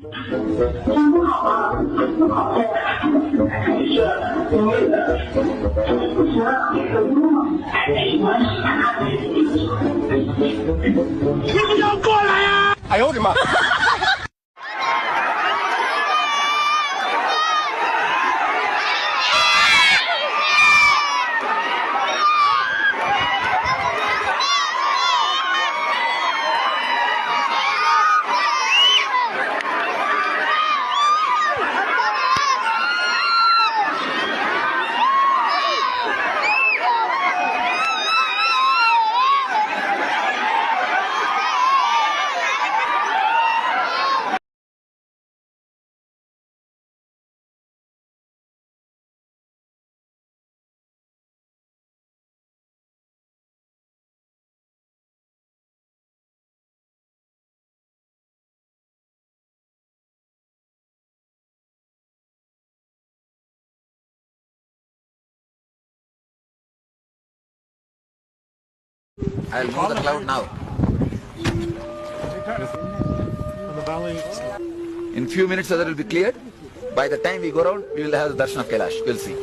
你不要过来呀！哎呦我的妈I'll move the cloud now. In few minutes, that will be cleared. By the time we go around, we will have the darshan of Kailash. We'll see.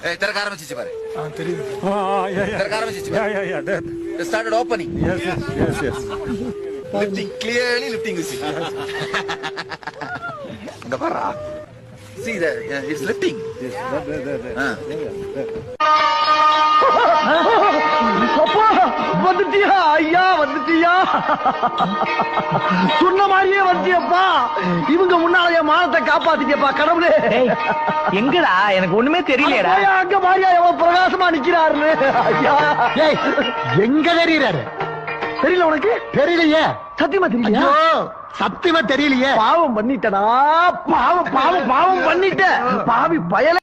Hey, तेरा car में चीज़ परे. तेरा car में चीज़ परे. Yeah. They started opening. Yes. Lifting, clearly lifting you see. Gapara. See there, it's lifting. Yes, there. அப்பா வந்துட்டியா ஐயா வந்துட்டியா சொன்ன மாதிரியே வந்துட்டியப்பா இவங்க முன்னால என் மானத்தை காப்பாத்திட்டியப்பா கடவுளே எங்கடா எனக்கு ஒண்ணுமே தெரியலடா அங்க பாரியா எவ்வளவு பிரகாசமா நிக்கிறாருன்னு ஐயா எங்க தெரியுறாரு? தெரியல உனக்கு தெரியலையே. சத்தியமா தெரியலையா? சத்தியமா தெரியலையே. பாவம் பண்ணிட்டடா பாவம் பண்ணிட்ட பாவி பயல